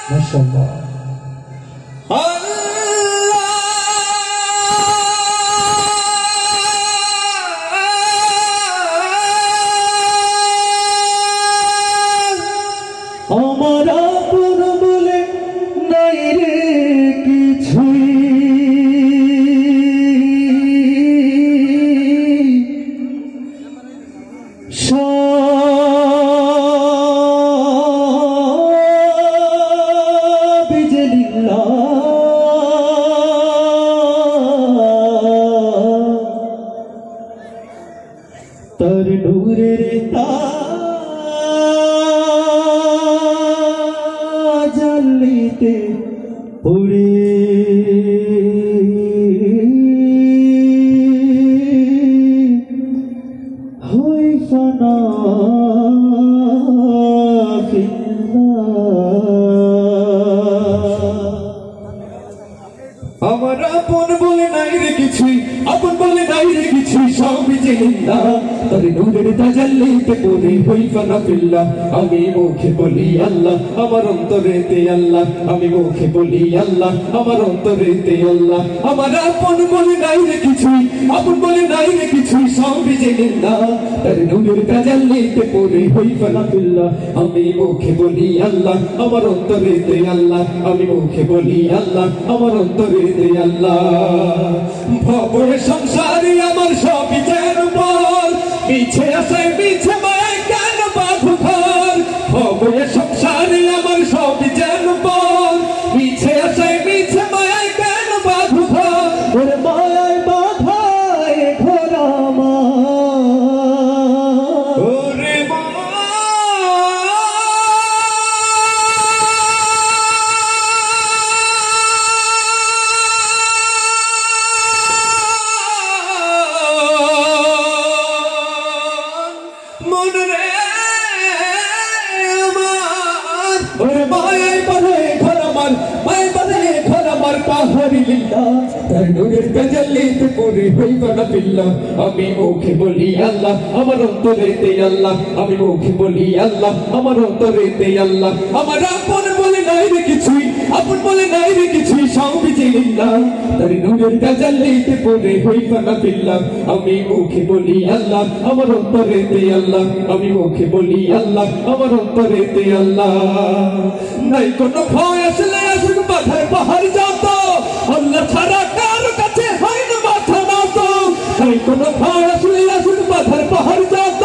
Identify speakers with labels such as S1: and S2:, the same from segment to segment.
S1: মাশাআল্লাহ আমার আপন বলে নাই রে কিছুই সব যে লিল্লাহ তার নূরের জালিতে পড়ে হই ফানা আমার আপন বলে নাই রে কিছুই আপন বলে নাই রে কিছুই সবই যে লিল্লাহ তার নূরের তাজাল্লিতে পড়ে হই ফানা ফিল্লাহ আমি মুখে বলি আল্লাহ আমার অন্তরেতে আল্লাহ আমি মুখে বলি আল্লাহ আমার অন্তরেতে আল্লাহ আমার আপন বলে নাই রে কিছুই আপন বলে নাই রে কিছুই সবই যে লিল্লাহ তার নূরের তাজাল্লিতে পড়ে হই ফানা ফিল্লাহ আমি মুখে বলি আল্লাহ আমার অন্তরেতে আল্লাহ আমি মুখে বলি আল্লাহ আমার অন্তরেতে আল্লাহ ভবরে সংসারে আমার সবই যেন বল মিছে আসে মিছে মায় কেন বাঁধো ঘর ভবরে সংসারে আমার সবই যেন বল মিছে আসে মিছে মায় কেন বাঁধো ঘর ওরে মায়ায় বাঁধায় ঘর আমার ওরে আমি মুখে বলি আল্লাহ আমার অন্তরেতে আল্লাহ আমি মুখে বলি আল্লাহ আমার অন্তরেতে আল্লাহ আমার আপন বলে নাই রে কিছুই আপন বলে নাই রে কিছুই সবই যে লিল্লাহ তার নূরের তাজাল্লিতে পড়ে হই ফানা ফিল্লাহ আমি মুখে বলি আল্লাহ আমার অন্তরেতে আল্লাহ আমি মুখে বলি আল্লাহ আমার অন্তরেতে আল্লাহ নাই কোনো ভয় আসলে আসুক বাধার পাহাড় যত আল্লাহ ছাড়া কারো কাছে হয় না মাথা নত নাই কোনো ভয় আসলে আসুক বাধার পাহাড় যত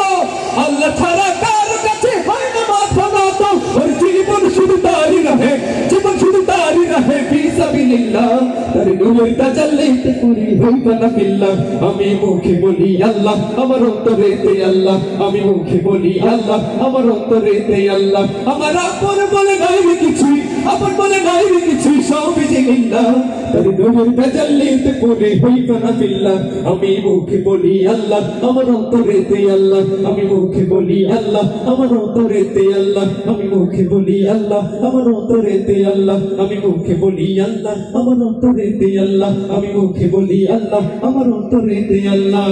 S1: আল্লাহ ছাড়া কারো কাছে হয় না মাথা নত ওর জীবন শুধু তারই রহে জীবন শুধু তারই রহে ফিসাবিলিল্লাহ তার নূরের তাজাল্লিতে পড়ে হই ফানা ফিল্লাহ আমি মুখে বলি আল্লাহ আমার অন্তরেতে আল্লাহ আমি মুখে বলি আল্লাহ আমার অন্তরেতে আল্লাহ আমার আপন বলে নাই রে কিছুই আপন বলে নাই রে কিছুই সবই যে লিল্লাহ তার নূরের তাজাল্লিতে পড়ে হই ফানা ফিল্লাহ আমি মুখে বলি আল্লাহ আমার অন্তরেতে আল্লাহ আমি মুখে বলি আল্লাহ আমার অন্তরেতে আল্লাহ আমি মুখে বলি আল্লাহ আমার অন্তরেতে আল্লাহ আমি মুখে বলি আল্লাহ আমার অন্তরেতে আল্লাহ আমি মুখে বলি আল্লাহ আমার অন্তরেতে আল্লাহ